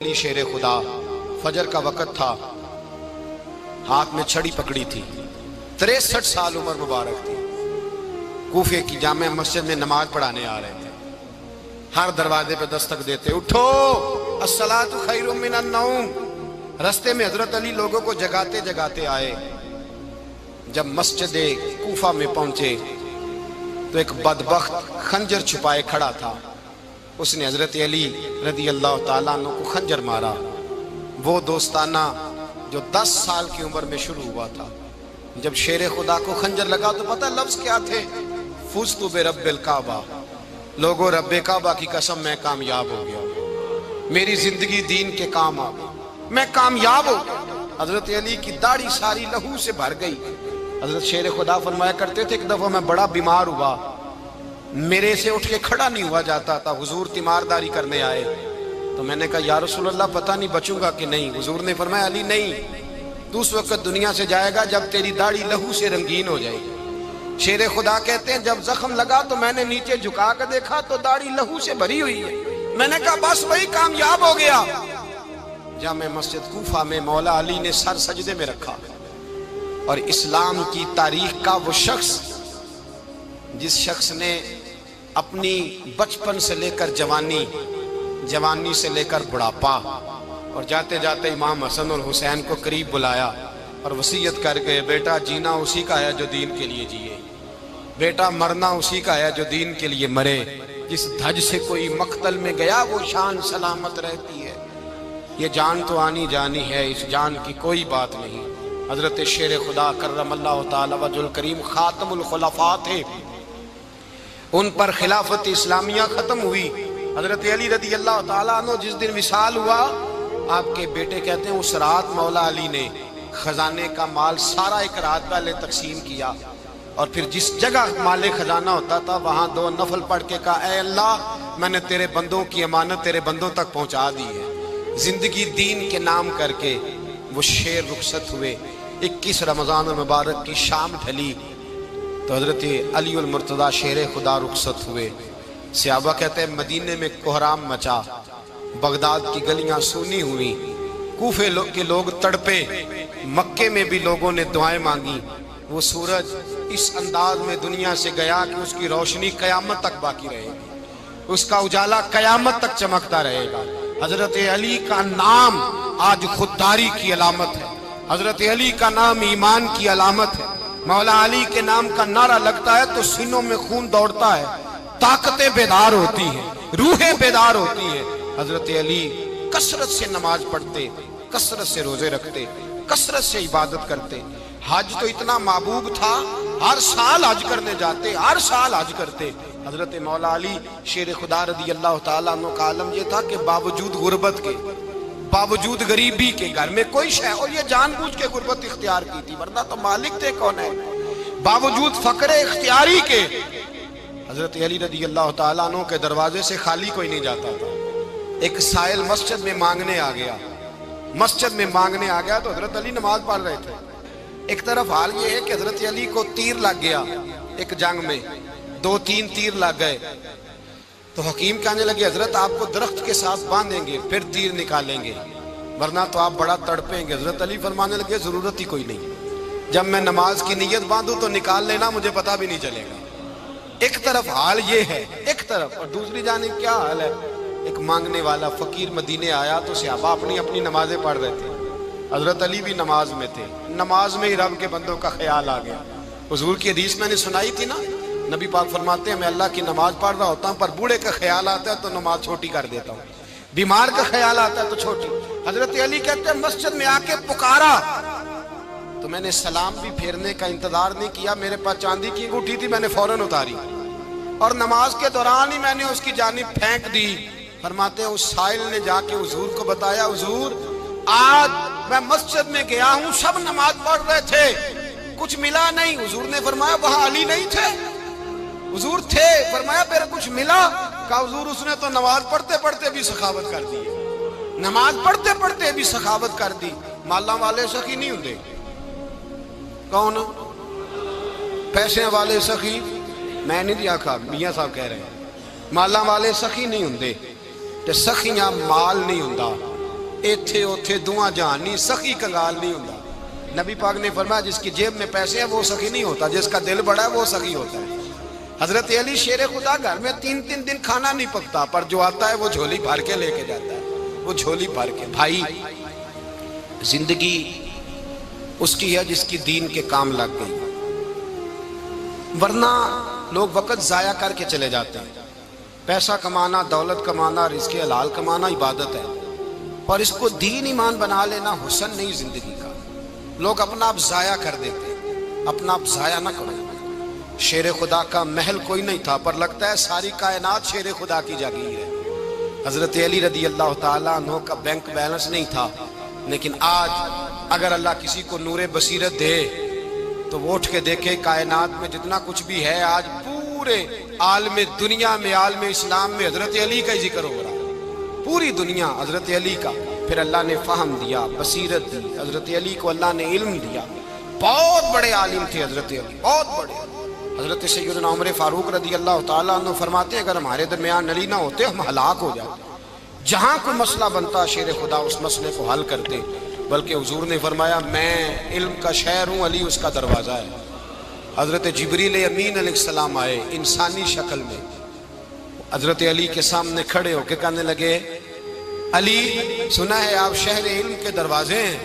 شیر خدا فجر کا وقت تھا، ہاتھ میں چھڑی پکڑی تھی، 63 سال عمر مبارک تھی، کوفے کی جامع مسجد میں نماز پڑھانے آ رہے تھے۔ ہر دروازے پہ دستک دیتے، اٹھو الصلاۃ خیر من النوم۔ رستے میں حضرت علی لوگوں کو جگاتے جگاتے آئے۔ جب مسجد کوفہ میں پہنچے تو ایک بدبخت خنجر چھپائے کھڑا تھا، اس نے حضرت علی رضی اللہ تعالیٰ عنہ کو خنجر مارا۔ وہ دوستانہ جو 10 سال کی عمر میں شروع ہوا تھا، جب شیر خدا کو خنجر لگا تو پتہ لفظ کیا تھے؟ فزت برب الکعبہ، لوگوں رب کعبہ کی قسم میں کامیاب ہو گیا، میری زندگی دین کے کام آ گئی، میں کامیاب ہو گیا۔ حضرت علی کی داڑھی ساری لہو سے بھر گئی۔ حضرت شیر خدا فرمایا کرتے تھے، ایک دفعہ میں بڑا بیمار ہوا، میرے سے اٹھ کے کھڑا نہیں ہوا جاتا تھا، حضور تیمارداری کرنے آئے تو میں نے کہا یا رسول اللہ پتہ نہیں بچوں گا کہ نہیں۔ حضور نے فرمایا علی نہیں، تو اس وقت دنیا سے جائے گا جب تیری داڑھی لہو سے رنگین ہو جائے گی۔ شیر خدا کہتے ہیں جب زخم لگا تو میں نے نیچے جھکا کر دیکھا تو داڑھی لہو سے بھری ہوئی ہے، میں نے کہا بس وہی کامیاب ہو گیا۔ جامع مسجد کوفہ میں مولا علی نے سر سجدے میں رکھا، اور اسلام کی تاریخ کا وہ شخص جس شخص نے اپنی بچپن سے لے کر جوانی، جوانی سے لے کر بڑھاپا، اور جاتے جاتے امام حسن اور حسین کو قریب بلایا اور وصیت کر کے بیٹا جینا اسی کا ہے جو دین کے لیے جیے، بیٹا مرنا اسی کا ہے جو دین کے لیے مرے، جس دھج سے کوئی مقتل میں گیا وہ شان سلامت رہتی ہے، یہ جان تو آنی جانی ہے، اس جان کی کوئی بات نہیں۔ حضرت شیر خدا کرم اللہ تعالی وجہ الکریم خاتم الخلفاء تھے، ان پر خلافت اسلامیہ ختم ہوئی۔ حضرت علی رضی اللہ تعالیٰ عنہ جس دن وصال ہوا، آپ کے بیٹے کہتے ہیں اس رات مولا علی نے خزانے کا مال سارا ایک رات پہلے تقسیم کیا، اور پھر جس جگہ مال خزانہ ہوتا تھا وہاں 2 نفل پڑھ کے کہا اے اللہ میں نے تیرے بندوں کی امانت تیرے بندوں تک پہنچا دی ہے۔ زندگی دین کے نام کر کے وہ شیر رخصت ہوئے۔ 21 رمضان المبارک کی شام ڈھلی تو حضرت علی المرتضیٰ شیر خدا رخصت ہوئے۔ صحابہ کہتے ہیں مدینے میں کوہرام مچا، بغداد کی گلیاں سونی ہوئی، کوفے کے لوگ تڑپے، مکے میں بھی لوگوں نے دعائیں مانگی۔ وہ سورج اس انداز میں دنیا سے گیا کہ اس کی روشنی قیامت تک باقی رہے گی، اس کا اجالا قیامت تک چمکتا رہے گا۔ حضرت علی کا نام آج خودداری کی علامت ہے، حضرت علی کا نام ایمان کی علامت ہے۔ مولا علی کے نام کا نعرہ لگتا ہے تو سینوں میں خون دوڑتا ہے، طاقتیں بیدار ہوتی ہیں، روحیں بیدار ہوتی ہیں۔ حضرت علی کثرت سے نماز پڑھتے، کثرت سے روزے رکھتے، کثرت سے عبادت کرتے۔ حج تو اتنا محبوب تھا، ہر سال حج کرنے جاتے، ہر سال حج کرتے۔ حضرت مولا علی شیر خدا رضی اللہ تعالیٰ عنہ کا عالم یہ تھا کہ باوجود غربت کے، باوجود غریبی کے، گھر میں کوئی شے، اور یہ جان بوجھ کے غربت اختیار کی تھی ورنہ تو مالک تھے کون ہے، باوجود فقر اختیاری کے حضرت علی رضی اللہ تعالیٰ عنہ کے دروازے سے خالی کوئی نہیں جاتا تھا۔ ایک سائل مسجد میں مانگنے آ گیا، مسجد میں مانگنے آ گیا تو حضرت علی نماز پڑھ رہے تھے۔ ایک طرف حال یہ ہے کہ حضرت علی کو تیر لگ گیا ایک جنگ میں، 2-3 تیر لگ گئے تو حکیم کہنے لگے حضرت آپ کو درخت کے ساتھ باندھیں گے پھر تیر نکالیں گے ورنہ تو آپ بڑا تڑپیں گے۔ حضرت علی فرمانے لگے ضرورت ہی کوئی نہیں، جب میں نماز کی نیت باندھوں تو نکال لینا، مجھے پتہ بھی نہیں چلے گا۔ ایک طرف حال یہ ہے، ایک طرف، اور دوسری جانب کیا حال ہے؟ ایک مانگنے والا فقیر مدینے آیا تو صحابہ اپنی اپنی نمازیں پڑھ رہے تھے، حضرت علی بھی نماز میں تھے، نماز میں ہی رب کے بندوں کا خیال آ گیا۔ حضور کی حدیث میں نے سنائی تھی نا، نبی پاک فرماتے ہیں میں اللہ کی نماز پڑھ رہا ہوتا ہوں پر بوڑھے کا خیال آتا ہے تو نماز چھوٹی کر دیتا ہوں، بیمار کا خیال آتا ہے تو چھوٹی۔ حضرت علی کہتے ہیں مسجد میں آ کے پکارا تو میں نے سلام بھی پھیرنے کا انتظار نہیں کیا، میرے پاس چاندی کی انگوٹھی تھی، میں نے فوراً اتاری اور نماز کے دوران ہی میں نے اس کی جانب پھینک دی۔ فرماتے ہیں اس سائل نے جا کے حضور کو بتایا حضور آج میں مسجد میں گیا ہوں، سب نماز پڑھ رہے تھے، کچھ ملا نہیں۔ حضور نے فرمایا وہاں علی نہیں تھے؟ حضور تھے۔ فرمایا پھر کچھ ملا؟ کہا حضور اس نے تو نماز پڑھتے پڑھتے بھی سخاوت کر دی، نماز پڑھتے پڑھتے بھی سخاوت کر دی۔ مالاں والے سخی نہیں ہوندے، کون؟ پیسے والے سخی میں نہیں دیا کھا، میاں صاحب کہہ رہے ہیں مالاں والے سخی نہیں ہوندے، تے سخیاں مال نہیں ہوندا، ایتھے اوتھے دعا جہان نہیں، سخی کنگال نہیں ہوتا۔ نبی پاک نے فرمایا جس کی جیب میں پیسے ہیں وہ سخی نہیں ہوتا، جس کا دل بڑا ہے وہ سخی ہوتا ہے۔ حضرت علی شیر خدا گھر میں 3 دن کھانا نہیں پکتا، پر جو آتا ہے وہ جھولی بھر کے لے کے جاتا ہے، وہ جھولی بھر کے۔ بھائی زندگی اس کی ہے جس کی دین کے کام لگ گئی، ورنہ لوگ وقت ضائع کر کے چلے جاتے ہیں۔ پیسہ کمانا، دولت کمانا، رزق حلال کمانا عبادت ہے، پر اس کو دین ایمان بنا لینا حسن نہیں زندگی کا۔ لوگ اپنا آپ ضائع کر دیتے ہیں، اپنا آپ ضائع نہ کرو۔ شیر خدا کا محل کوئی نہیں تھا، پر لگتا ہے ساری کائنات شیر خدا کی جاگیر ہے۔ حضرت علی رضی اللہ تعالیٰ عنہ کا بینک بیلنس نہیں تھا، لیکن آج اگر اللہ کسی کو نور بصیرت دے تو وہ اٹھ کے دیکھے کائنات میں جتنا کچھ بھی ہے، آج پورے عالم دنیا میں، عالم اسلام میں حضرت علی کا ہی ذکر ہو رہا ہے، پوری دنیا حضرت علی کا۔ پھر اللہ نے فہم دیا، بصیرت دی، حضرت علی کو اللہ نے علم دیا۔ بہت بڑے عالم تھے حضرت علی، بہت بڑے۔ حضرت سیدنا عمر فاروق رضی اللہ تعالیٰ عنہ فرماتے ہیں اگر ہمارے درمیان علی نہ ہوتے ہم ہلاک ہو جاتے، جہاں کوئی مسئلہ بنتا شیر خدا اس مسئلے کو حل کرتے۔ بلکہ حضور نے فرمایا میں علم کا شہر ہوں، علی اس کا دروازہ ہے۔ حضرت جبریل امین علیہ السلام آئے انسانی شکل میں، حضرت علی کے سامنے کھڑے ہو کے کہنے لگے علی سنا ہے آپ شہر علم کے دروازے ہیں؟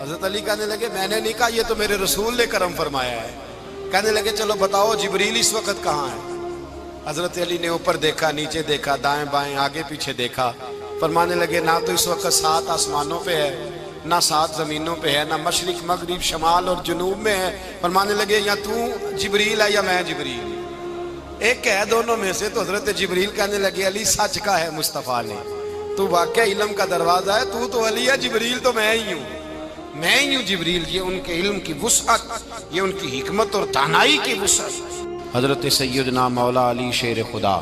حضرت علی کہنے لگے میں نے نہیں کہا، یہ تو میرے رسول نے کرم فرمایا ہے۔ کہنے لگے چلو بتاؤ جبریل اس وقت کہاں ہے؟ حضرت علی نے اوپر دیکھا، نیچے دیکھا، دائیں بائیں آگے پیچھے دیکھا، فرمانے لگے نہ تو اس وقت 7 آسمانوں پہ ہے، نہ 7 زمینوں پہ ہے، نہ مشرق مغرب شمال اور جنوب میں ہے۔ فرمانے لگے یا تو جبریل ہے یا میں جبریل، ایک ہے دونوں میں سے۔ تو حضرت جبریل کہنے لگے علی سچ کا ہے مصطفیٰ نے، تو واقعہ علم کا دروازہ ہے، تو علی ہے، جبریل تو میں ہی ہوں، میں ہی ہوں جبریل۔ یہ ان کے علم کی وسعت، یہ ان کی حکمت اور دانائی کی وسعت۔ حضرت سیدنا مولا علی شیر خدا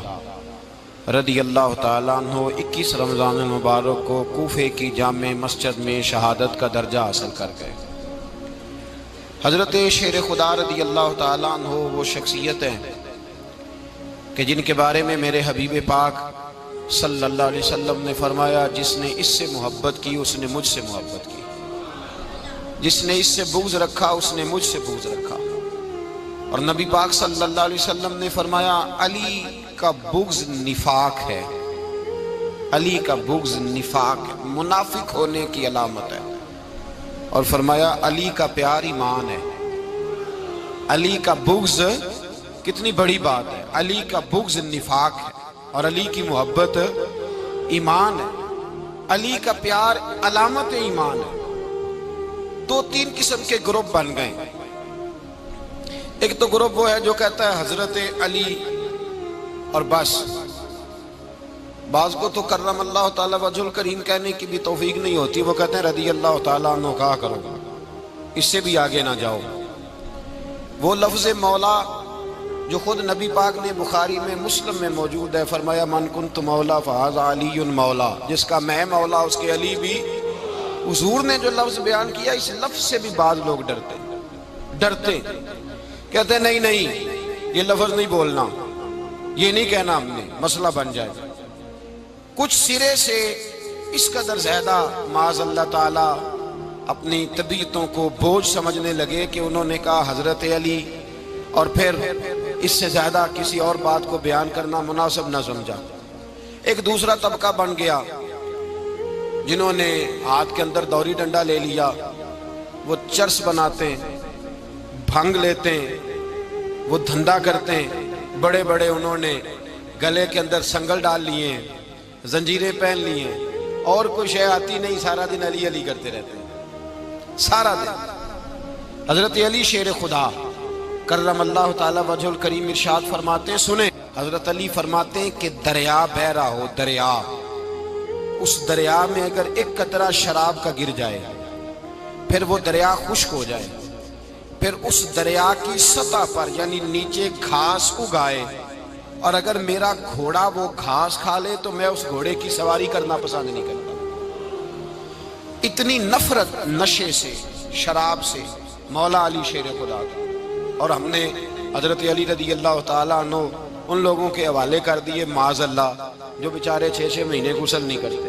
رضی اللہ تعالیٰ عنہ 21 رمضان المبارک کو کوفے کی جامع مسجد میں شہادت کا درجہ حاصل کر گئے۔ حضرت شیر خدا رضی اللہ تعالیٰ عنہ وہ شخصیت ہیں کہ جن کے بارے میں میرے حبیب پاک صلی اللہ علیہ وسلم نے فرمایا جس نے اس سے محبت کی اس نے مجھ سے محبت کی، جس نے اس سے بغض رکھا اس نے مجھ سے بغض رکھا۔ اور نبی پاک صلی اللہ علیہ وسلم نے فرمایا علی کا بغض نفاق ہے، علی کا بغض نفاق منافق ہونے کی علامت ہے۔ اور فرمایا علی کا پیار ایمان ہے، علی کا بغض کتنی بڑی بات ہے، علی کا بغض نفاق ہے اور علی کی محبت ایمان ہے، علی کا پیار علامت ایمان ہے۔ 2-3 قسم کے گروپ بن گئے۔ ایک تو گروپ وہ ہے جو کہتا ہے حضرت علی اور بس، بعض کو تو کرم اللہ تعالیٰ وجہ الکریم کہنے کی بھی توفیق نہیں ہوتی، وہ کہتے ہیں رضی اللہ تعالیٰ عنہ کہا کرو، اس سے بھی آگے نہ جاؤ۔ وہ لفظ مولا جو خود نبی پاک نے بخاری میں مسلم میں موجود ہے، فرمایا من کنت مولا فہذا علی مولا، جس کا میں مولا اس کے علی بھی۔ حضور نے جو لفظ بیان کیا اس لفظ سے بھی بعض لوگ ڈرتے کہتے ہیں نہیں یہ لفظ نہیں بولنا، یہ نہیں کہنا ہم نے، مسئلہ بن جائے۔ کچھ سرے سے اس قدر زیادہ معاذ اللہ تعالی اپنی طبیعتوں کو بوجھ سمجھنے لگے کہ انہوں نے کہا حضرت علی، اور پھر اس سے زیادہ کسی اور بات کو بیان کرنا مناسب نہ سمجھا۔ ایک دوسرا طبقہ بن گیا جنہوں نے ہاتھ کے اندر دوری ڈنڈا لے لیا، وہ چرس بناتے ہیں، بھنگ لیتے ہیں، وہ دھندا کرتے ہیں، بڑے بڑے انہوں نے گلے کے اندر سنگل ڈال لیے ہیں، زنجیریں پہن لی ہیں، اور کوئی شے آتی نہیں، سارا دن علی علی کرتے رہتے ہیں سارا دن۔ حضرت علی شیر خدا کرم اللہ تعالی وجہ الکریم ارشاد فرماتے ہیں، سنیں حضرت علی فرماتے ہیں کہ دریا بہ رہا ہو، دریا، اس دریا میں اگر ایک قطرہ شراب کا گر جائے پھر وہ دریا خشک ہو جائے، پھر اس دریا کی سطح پر یعنی نیچے گھاس اگائے، اور اگر میرا گھوڑا وہ گھاس کھا لے تو میں اس گھوڑے کی سواری کرنا پسند نہیں کرتا۔ اتنی نفرت نشے سے، شراب سے مولا علی شیر خدا کا۔ اور ہم نے حضرت علی رضی اللہ تعالیٰ عنہ ان لوگوں کے حوالے کر دیے معاذ اللہ جو بیچارے 6 مہینے غسل نہیں کرتے،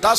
10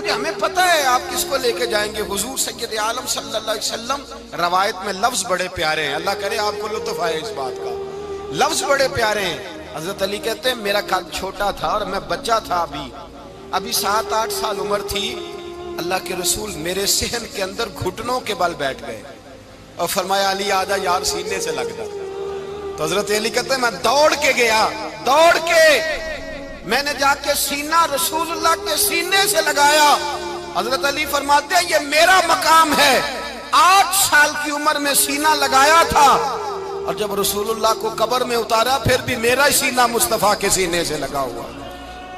مجھے ہمیں پتہ ہے آپ کس کو لے کے جائیں گے. حضور سید عالم صلی اللہ علیہ وسلم. روایت میں لفظ بڑے پیارے ہیں, اللہ کرے آپ کو لطف آئے اس بات کا. لفظ بڑے پیارے ہیں. حضرت علی کہتے ہیں میرا قد چھوٹا تھا اور میں بچہ تھا, ابھی 7-8 سال عمر تھی. اللہ کے رسول میرے صحن کے اندر گھٹنوں کے بل بیٹھ گئے اور فرمایا علی آجا یار سینے سے لگ جا. تو حضرت علی کہتے ہیں میں دوڑ کے گیا, دوڑ کے میں نے جا کے سینہ رسول اللہ کے سینے سے لگایا. حضرت علی فرماتے ہیں یہ میرا مقام ہے. 8 سال کی عمر میں سینہ لگایا تھا اور جب رسول اللہ کو قبر میں اتارا پھر بھی میرا ہی سینہ مصطفیٰ کے سینے سے لگا ہوا,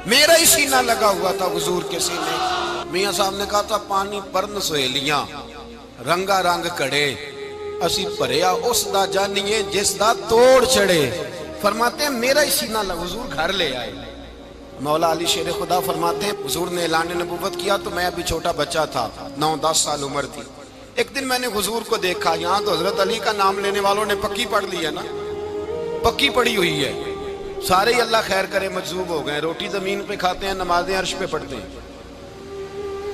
میرا ہی سینہ لگا ہوا تھا حضور کے سینے. میاں صاحب نے کہا تھا پانی پرن سہیلیاں رنگا رنگ کڑے اسی پریا اس دا جانیے جس دا توڑ چڑے. فرماتے ہیں میرا ہی سینہ لگا. حضور گھر لے آئے. مولا علی شیر خدا فرماتے ہیں حضور نے اعلان نبوت کیا تو میں ابھی چھوٹا بچہ تھا, 9-10 سال عمر تھی. ایک دن میں نے حضور کو دیکھا, یہاں تو حضرت علی کا نام لینے والوں نے پکی پڑھ لی ہے نا, پکی پڑھی ہوئی ہے. سارے ہی اللہ خیر کرے مجذوب ہو گئے, روٹی زمین پہ کھاتے ہیں, نمازیں عرش پہ پڑھتے ہیں.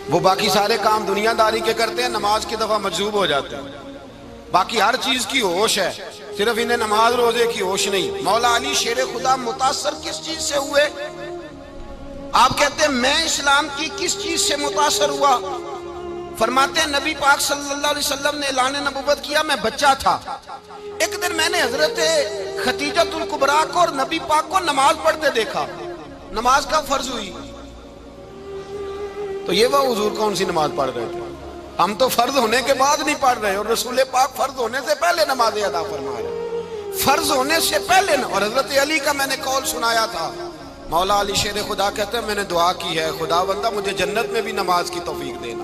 وہ باقی سارے کام دنیا داری کے کرتے ہیں, نماز کی دفعہ مجذوب ہو جاتے ہیں. باقی ہر چیز کی ہوش ہے, صرف انہیں نماز روزے کی ہوش نہیں. مولا علی شیر خدا متاثر کس چیز سے ہوئے؟ آپ کہتے ہیں میں اسلام کی کس چیز سے متاثر ہوا؟ فرماتے ہیں نبی پاک صلی اللہ علیہ وسلم نے اعلان نبوت کیا, میں بچہ تھا. ایک دن میں نے حضرت خدیجۃ الکبریٰ کو اور نبی پاک کو نماز پڑھتے دیکھا. نماز کا فرض ہوئی تو یہ وہ حضور کون سی نماز پڑھ رہے تھے؟ ہم تو فرض ہونے کے بعد نہیں پڑھ رہے, اور رسول پاک فرض ہونے سے پہلے نمازیں ادا فرما رہے, فرض ہونے سے پہلے. اور حضرت علی کا میں نے قول سنایا تھا. مولا علی شیر خدا کہتے ہیں میں نے دعا کی ہے خدا بندہ مجھے جنت میں بھی نماز کی توفیق دینا,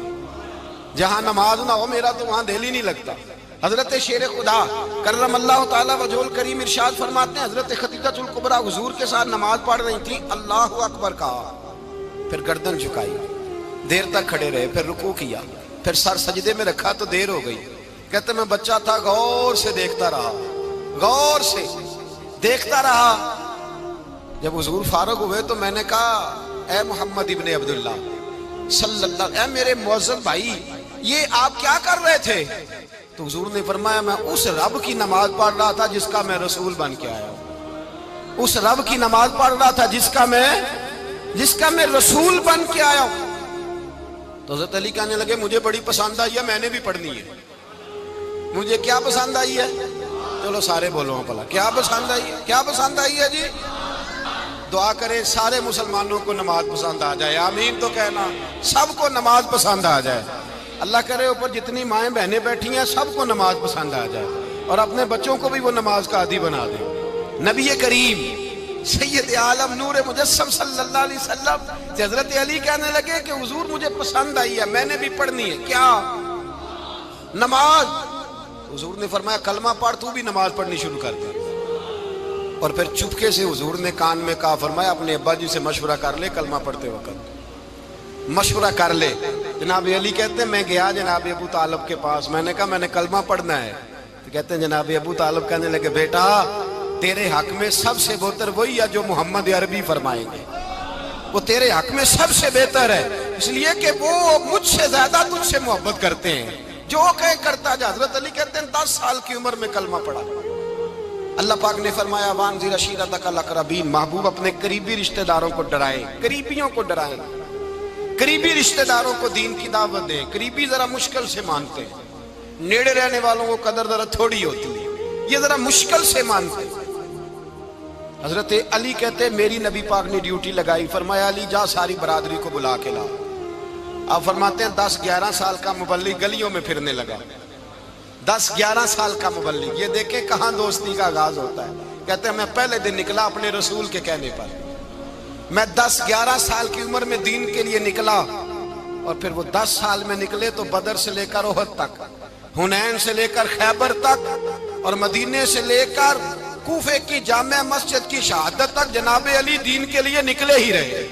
جہاں نماز نہ ہو میرا تو وہاں دل ہی نہیں لگتا. حضرت شیر خدا کرم اللہ تعالیٰ وجہ الکریم ارشاد فرماتے ہیں حضرت خدیجۃ الکبریٰ حضور کے ساتھ نماز پڑھ رہی تھی, اللہ اکبر کہا, پھر گردن جھکائی, دیر تک کھڑے رہے, پھر رکوع کیا, پھر سر سجدے میں رکھا تو دیر ہو گئی. کہتے میں بچہ تھا, غور سے دیکھتا رہا, غور سے دیکھتا رہا. جب حضور فارغ ہوئے تو میں نے کہا اے محمد ابن عبداللہ صلی اللہ, اے میرے معزز بھائی یہ آپ کیا کر رہے تھے؟ تو حضور نے فرمایا میں اس رب کی نماز پڑھ رہا تھا جس کا میں رسول بن کے آیا ہوں, اس رب کی نماز پڑھ رہا تھا جس کا میں رسول بن کے آیا ہوں. تو حضرت علی کہنے لگے مجھے بڑی پسند آئی ہے, میں نے بھی پڑھنی ہے. مجھے کیا پسند آئی ہے؟ چلو سارے بولو پلا, کیا پسند آئی ہے؟ کیا پسند آئی ہے جی؟ دعا کرے سارے مسلمانوں کو نماز پسند آ جائے, آمین تو کہنا. سب کو نماز پسند آ جائے. اللہ کرے اوپر جتنی مائیں بہنیں بیٹھی ہیں سب کو نماز پسند آ جائے, اور اپنے بچوں کو بھی وہ نماز کا عادی بنا دے. نبی کریم سید عالم نور مجسم صلی اللہ علیہ وسلم سے حضرت علی کہنے لگے کہ حضور مجھے پسند آئی ہے, میں نے بھی پڑھنی ہے. کیا؟ نماز. حضور نے فرمایا کلمہ پڑھ, تو بھی نماز پڑھنی شروع کر دے. اور پھر چپکے سے حضور نے کان میں کہا, فرمایا اپنے ابا جی سے مشورہ کر لے, کلمہ پڑھتے وقت مشورہ کر لے. جناب علی کہتے ہیں میں گیا جناب ابو طالب کے پاس, میں نے کہا میں نے کلمہ پڑھنا ہے. تو کہتے ہیں جناب ابو طالب کہنے لگے بیٹا تیرے حق میں سب سے بہتر وہی ہے جو محمد عربی فرمائیں گے, وہ تیرے حق میں سب سے بہتر ہے, اس لیے کہ وہ مجھ سے زیادہ تجھ سے محبت کرتے ہیں, جو کہیں کرتا جا. حضرت علی کہتے ہیں 10 سال کی عمر میں کلمہ پڑھا. اللہ پاک نے فرمایا وانذر عشیرتک الاقربین, محبوب اپنے قریبی رشتہ داروں کو ڈرائیں, قریبیوں کو ڈرائیں, قریبی رشتہ داروں کو دین کی دعوت دیں. قریبی ذرا مشکل سے مانتے ہیں, نیڑے رہنے والوں کو قدر ذرا تھوڑی ہوتی ہے, یہ ذرا مشکل سے مانتے ہیں. حضرت علی کہتے ہیں میری نبی پاک نے ڈیوٹی لگائی, فرمایا علی جا ساری برادری کو بلا کے لا. آپ فرماتے ہیں 10-11 سال کا مبلغ گلیوں میں پھرنے لگا, 10-11 سال کا مبلغ. یہ دیکھیں کہاں دوستی کا آغاز ہوتا ہے. کہتے ہیں میں پہلے دن نکلا اپنے رسول کے کہنے پر, میں 10-11 سال کی عمر میں دین کے لیے نکلا, اور پھر وہ 10 سال میں نکلے تو بدر سے لے کر احد تک, حنین سے لے کر خیبر تک, اور مدینے سے لے کر کوفے کی جامع مسجد کی شہادت تک جناب علی دین کے لیے نکلے ہی رہے.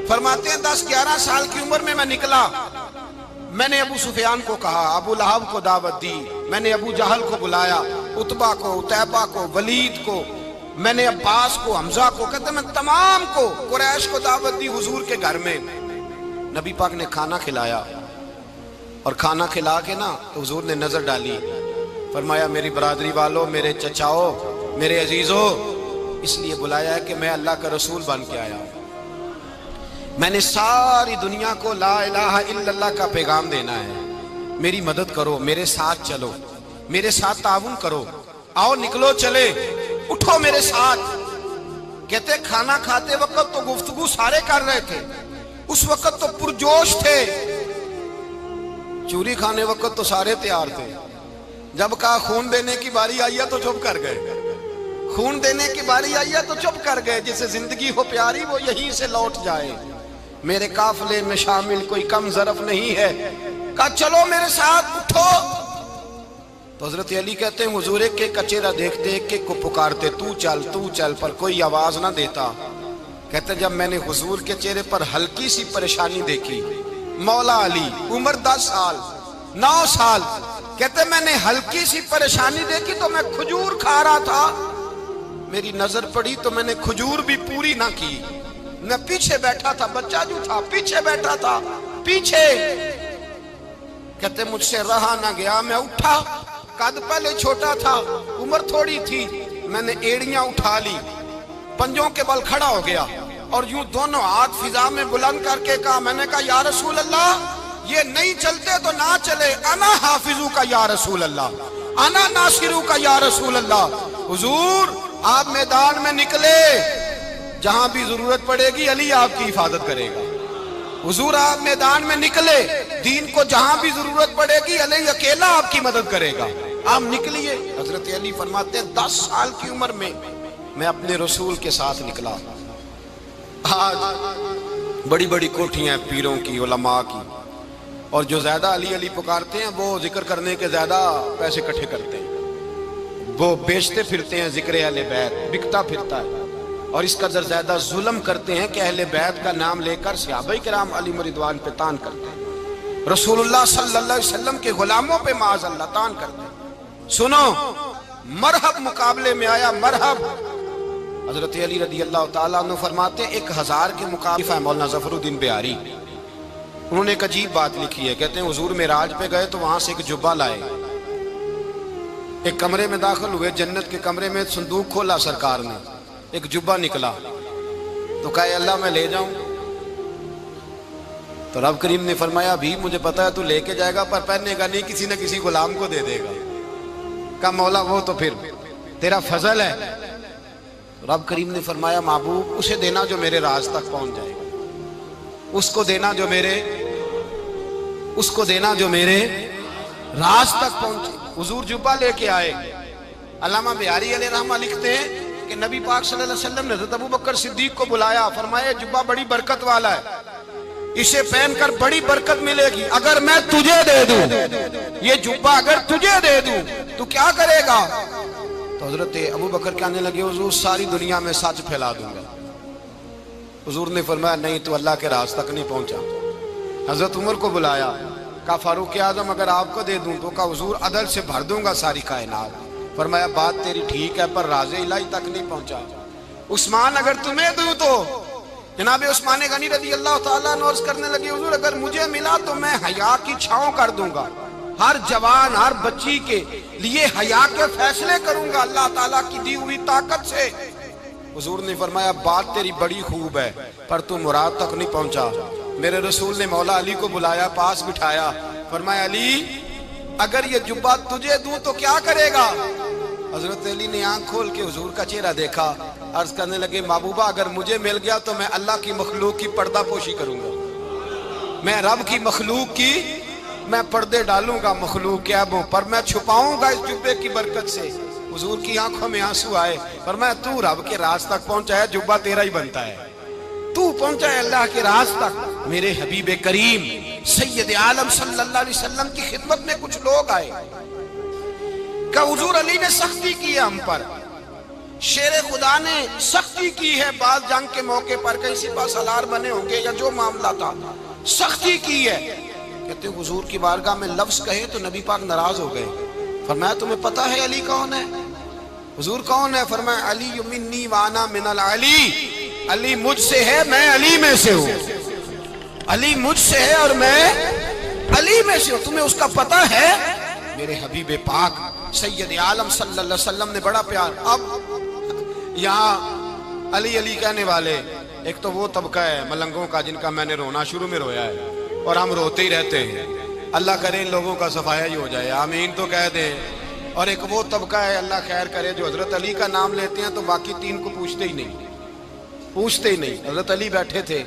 فرماتے ہیں 10-11 سال کی عمر میں نکلا. میں نے ابو سفیان کو کہا, ابو لہب کو دعوت دی, میں نے ابو جہل کو بلایا, عتبہ کو, عتیبہ کو, ولید کو, میں نے عباس کو, حمزہ کو, کہتے میں تمام کو, قریش کو دعوت دی حضور کے گھر میں. نبی پاک نے کھانا کھلایا، اور کھانا کھلا کے نا تو حضور نے نظر ڈالی، فرمایا میری برادری والوں، میرے چچاؤ، میرے عزیزو، اس لیے بلایا ہے کہ میں اللہ کا رسول بن کے آیا ہوں، میں نے ساری دنیا کو لا الہ الا اللہ کا پیغام دینا ہے، میری مدد کرو، میرے ساتھ چلو، میرے ساتھ تعاون کرو، آؤ نکلو چلے، اٹھو میرے ساتھ۔ کہتے کھانا کھاتے وقت تو گفتگو سارے کر رہے تھے، اس وقت تو پرجوش تھے، چوری کھانے وقت تو سارے تیار تھے، جب کہا خون دینے کی باری آئی ہے تو چپ کر گئے، خون دینے کی باری آئی ہے تو چپ کر گئے، جسے زندگی ہو پیاری وہ یہیں سے لوٹ جائے، میرے قافلے میں شامل کوئی کم ظرف نہیں ہے، کہا چلو میرے ساتھ اٹھو۔ تو حضرت علی کہتے ہیں حضور ایک ایک کا چہرہ دیکھتے ایک ایک کو پکارتے، تو چل، پر کوئی آواز نہ دیتا۔ کہتے جب میں نے حضور کے چہرے پر ہلکی سی پریشانی دیکھی، مولا علی عمر 10 سال 9 سال، کہتے میں نے ہلکی سی پریشانی دیکھی تو میں کھجور کھا رہا تھا، میری نظر پڑی تو میں نے کھجور بھی پوری نہ کی، میں پیچھے بیٹھا تھا، بچہ جو تھا پیچھے بیٹھا تھا، پیچھے۔ کہتے مجھ سے رہا نہ گیا، میں اٹھا، قد پہلے چھوٹا تھا، عمر تھوڑی تھی، میں نے ایڑیاں اٹھا لی، پنجوں کے بل کھڑا ہو گیا، اور یوں دونوں ہاتھ فضا میں بلند کر کے کہا، میں نے کہا یا رسول اللہ یہ نہیں چلتے تو نہ چلے، انا حافظو کا یا رسول اللہ، انا ناصرو کا یا رسول اللہ۔ حضور آپ میدان میں نکلے، جہاں بھی ضرورت پڑے گی علی آپ کی حفاظت کرے گا، حضور آپ میدان میں نکلے، دین کو جہاں بھی ضرورت پڑے گی علی اکیلا آپ کی مدد کرے گا، آپ نکلیے۔ حضرت علی فرماتے ہیں 10 سال کی عمر میں میں اپنے رسول کے ساتھ نکلا۔ آج بڑی بڑی کوٹھیاں ہیں پیروں کی، علماء کی، اور جو زیادہ علی علی پکارتے ہیں وہ ذکر کرنے کے زیادہ پیسے اکٹھے کرتے ہیں، وہ بیچتے پھرتے ہیں ذکر اہل بیت، بکتا پھرتا ہے، اور اس قدر زیادہ ظلم کرتے ہیں کہ اہل بیت کا نام لے کر صحابہ کرام علی رضوان پہ تان کرتے ہیں، رسول اللہ صلی اللہ علیہ وسلم کے غلاموں پہ معاذ اللہ تان کرتے ہیں۔ سنو، مرحب مقابلے میں آیا، مرحب۔ حضرت علی رضی اللہ تعالیٰ عنہ فرماتے ہیں 1000 کے مقابلے ہے مولانا ظفر الدین بہاری، انہوں نے ایک عجیب بات لکھی ہے، کہتے ہیں حضور معراج پہ گئے تو وہاں سے ایک جبہ لائے، ایک کمرے میں داخل ہوئے، جنت کے کمرے میں صندوق کھولا سرکار نے، ایک جبہ نکلا، تو کہا اللہ میں لے جاؤں؟ تو رب کریم نے فرمایا بھی مجھے پتا ہے تو لے کے جائے گا پر پہننے گا نہیں، کسی نہ کسی غلام کو دے دے گا۔ کہا مولا وہ تو پھر تیرا فضل ہے۔ رب کریم نے فرمایا محبوب اسے دینا جو میرے راز تک پہنچ جائے گا، اس کو دینا جو میرے راز تک پہنچے۔ حضور جبہ لے کے آئے۔ علامہ بہاری علیہ رحمہ لکھتے ہیں کہ نبی پاک صلی اللہ علیہ وسلم نے حضرت ابوبکر صدیق کو بلایا، فرمایا جبہ بڑی برکت والا ہے، اسے پہن کر بڑی برکت ملے گی، اگر میں تجھے دے دوں، یہ جبہ اگر تجھے دے دوں تو کیا کرے گا؟ تو حضرت ابوبکر کہنے لگے حضور ساری دنیا میں سچ پھیلا دوں گا۔ حضور نے فرمایا نہیں تو اللہ کے راز تک نہیں پہنچا۔ حضرت عمر کو بلایا، کہا فاروق اعظم اگر آپ کو دے دوں تو کہا حضور عدل سے بھر دوں گا ساری کائنات۔ فرمایا بات تیری ٹھیک ہے پر راز الہی تک نہیں پہنچا۔ عثمان اگر تمہیں دوں تو جناب عثمان غنی رضی اللہ تعالیٰ عنہ عرض کرنے لگے حضور اگر مجھے ملا تو میں حیا کی چھاؤں کر دوں گا، ہر جوان ہر بچی کے لیے حیا کے فیصلے کروں گا اللہ تعالیٰ کی دی ہوئی طاقت سے۔ حضور نے فرمایا بات تیری بڑی خوب ہے پر تو مراد تک نہیں پہنچا۔ میرے رسول نے مولا علی کو بلایا، پاس بٹھایا، فرمایا علی اگر یہ جبہ تجھے دوں تو کیا کرے گا؟ حضرت علی نے آنکھ کھول کے حضور کا چہرہ دیکھا، عرض کرنے لگے محبوبہ اگر مجھے مل گیا تو میں اللہ کی مخلوق کی پردہ پوشی کروں گا، میں رب کی مخلوق کی میں پردے ڈالوں گا مخلوق کے عیبوں پر، میں چھپاؤں گا اس جبے کی برکت سے۔ حضور کی آنکھوں میں آنسو آئے، فرمایا تو رب کے راز تک پہنچا ہے، جبہ تیرا ہی بنتا ہے، تو پہنچا ہے اللہ کے راز تک۔ میرے حبیب کریم سید عالم صلی اللہ علیہ وسلم کی خدمت میں کچھ لوگ آئے کہ حضور علی نے سختی کی ہے ہم پر، شیر خدا نے سختی کی ہے، بعض جنگ کے موقع پر کہیں سپاہ سالار بنے ہوں گے یا جو معاملہ تھا سختی کی ہے۔ کہتے ہیں حضور کی بارگاہ میں لفظ کہے تو نبی پاک ناراض ہو گئے۔ فرمایا تمہیں پتہ ہے علی کون ہے؟ حضور کون ہے؟ فرمایا علی منی وانا من العلی، علی مجھ سے ہے میں علی میں سے ہوں۔ علی مجھ سے ہے اور میں علی میں سے ہوں، تمہیں اس کا پتہ ہے؟ میرے حبیب پاک سید عالم صلی اللہ علیہ وسلم نے بڑا پیار. اب یہاں علی علی کہنے والے ایک تو وہ طبقہ ہے ملنگوں کا جن کا میں نے رونا شروع میں رویا ہے اور ہم روتے ہی رہتے ہیں. اللہ کرے ان لوگوں کا صفایا ہی ہو جائے، آمین تو کہہ دیں. اور ایک وہ طبقہ ہے اللہ خیر کرے جو حضرت علی کا نام لیتے ہیں تو باقی تین کو پوچھتے ہی نہیں. حضرت علی بیٹھے تھے،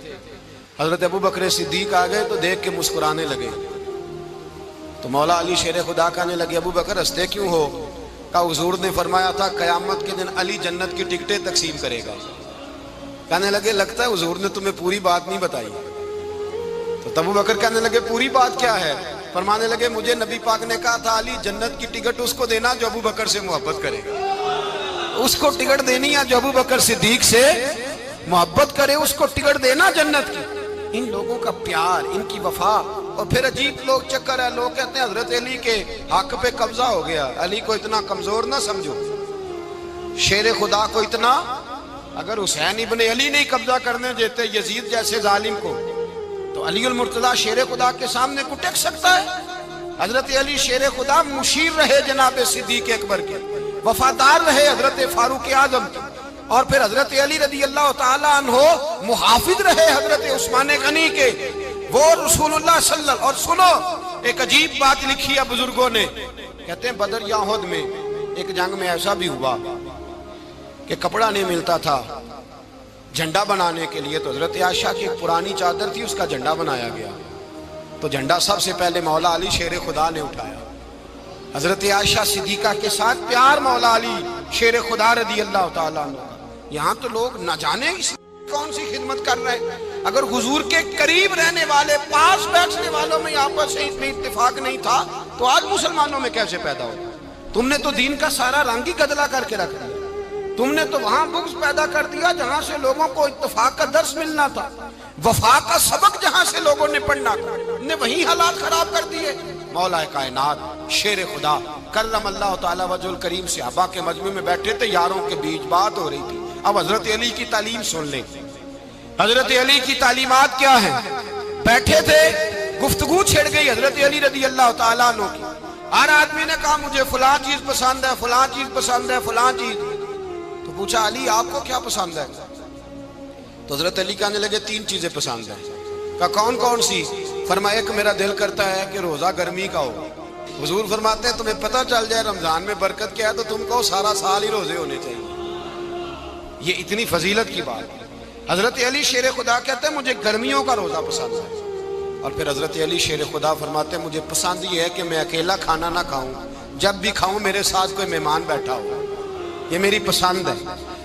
حضرت ابو بکر صدیق آ گئے تو دیکھ کے مسکرانے لگے. تو مولا علی شیر خدا کہنے لگے ابو بکر ہنستے کیوں ہو؟ کہا حضور نے فرمایا تھا قیامت کے دن علی جنت کی ٹکٹیں تقسیم کرے گا. کہنے لگے لگتا ہے حضور نے تمہیں پوری بات نہیں بتائی. تو ابو بکر کہنے لگے پوری بات کیا ہے؟ فرمانے لگے مجھے نبی پاک نے کہا تھا علی جنت کی ٹکٹ اس کو دینا جو ابو بکر سے محبت کرے گا. اس کو ٹکٹ دینی ہے جو ابو بکر صدیق سے محبت کرے، اس کو ٹکٹ دینا جنت کی. ان لوگوں کا پیار، ان کی وفا. اور پھر عجیب لوگ چکر ہے، لوگ کہتے ہیں حضرت علی کے حق پہ قبضہ ہو گیا. علی کو اتنا کمزور نہ سمجھو، شیر خدا کو اتنا. اگر حسین ابن علی نہیں قبضہ کرنے دیتے یزید جیسے ظالم کو تو علی المرتضیٰ شیر خدا کے سامنے کو ٹک سکتا ہے؟ حضرت علی شیر خدا مشیر رہے جناب صدیق اکبر کے، وفادار رہے حضرت فاروق اعظم کے، اور پھر حضرت علی رضی اللہ تعالیٰ عنہ محافظ رہے حضرت عثمان غنی کے. وہ رسول اللہ صلی اللہ. اور سنو ایک عجیب بات لکھی ہے بزرگوں نے، کہتے ہیں بدر یا احد میں ایک جنگ میں ایسا بھی ہوا کہ کپڑا نہیں ملتا تھا جھنڈا بنانے کے لیے، تو حضرت عائشہ کی ایک پرانی چادر تھی اس کا جھنڈا بنایا گیا. تو جھنڈا سب سے پہلے مولا علی شیر خدا نے اٹھایا. حضرت عائشہ صدیقہ کے ساتھ پیار مولا علی شیر خدا رضی اللہ تعالیٰ عنہ. یہاں تو لوگ نہ جانے اس کون سی خدمت کر رہے ہیں. اگر حضور کے قریب رہنے والے پاس بیٹھنے والوں میں آپس سے اتنی اتفاق نہیں تھا تو آج مسلمانوں میں کیسے پیدا ہو؟ تم نے تو دین کا سارا رنگ ہی گدلا کر کے رکھ دیا. تم نے تو وہاں بغض پیدا کر دیا جہاں سے لوگوں کو اتفاق کا درس ملنا تھا، وفا کا سبق جہاں سے لوگوں نے پڑھنا تھا، نے وہی حالات خراب کر دیے. مولا کائنات شیر خدا کرم اللہ تعالیٰ وجہ الکریم صحابہ کے مجمع میں بیٹھے تھے، یاروں کے بیچ بات ہو رہی تھی. اب حضرت علی کی تعلیم سن لیں. حضرت علی کی تعلیمات کیا ہیں؟ بیٹھے تھے، گفتگو چھڑ گئی حضرت علی رضی اللہ تعالیٰ عنہ کی. ہر آدمی نے کہا مجھے فلاں چیز پسند ہے، فلاں چیز پسند ہے، فلاں چیز. تو پوچھا علی آپ کو کیا پسند ہے؟ تو حضرت علی کہنے لگے تین چیزیں پسند ہیں. کہا کون کون سی؟ فرمایا ایک میرا دل کرتا ہے کہ روزہ گرمی کا ہو. حضور فرماتے ہیں تمہیں پتہ چل جائے رمضان میں برکت کیا ہے تو تم کو سارا سال ہی روزے ہونے چاہیے. یہ اتنی فضیلت کی بات ہے. حضرت علی شیر خدا کہتے ہیں مجھے گرمیوں کا روزہ پسند ہے. اور پھر حضرت علی شیر خدا فرماتے ہیں مجھے پسند یہ ہے کہ میں اکیلا کھانا نہ کھاؤں، جب بھی کھاؤں میرے ساتھ کوئی مہمان بیٹھا ہو، یہ میری پسند ہے.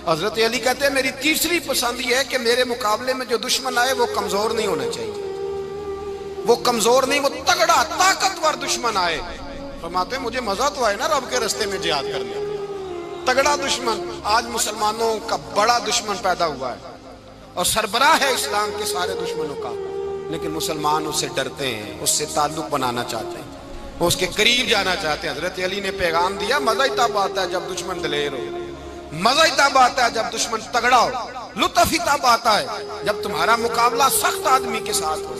حضرت علی کہتے ہیں میری تیسری پسند یہ ہے کہ میرے مقابلے میں جو دشمن آئے وہ کمزور نہیں ہونا چاہیے، وہ کمزور نہیں، وہ تگڑا طاقتور دشمن آئے. فرماتے ہیں مجھے مزہ تو آئے نا رب کے رستے میں جہاد کرنے. تگڑا دشمن، آج مسلمانوں کا بڑا دشمن پیدا ہوا ہے اور سربراہ ہے اسلام کے سارے دشمنوں کا، لیکن مسلمان اس سے ڈرتے ہیں، اس سے تعلق بنانا چاہتے ہیں، وہ اس کے قریب جانا چاہتے ہیں. حضرت علی نے پیغام دیا مزہ ہی تب آتا ہے جب دشمن دلیر ہو، مزہ ہی تب آتا ہے جب دشمن تگڑا ہو، لطف ہی تب آتا ہے جب تمہارا مقابلہ سخت آدمی کے ساتھ ہو.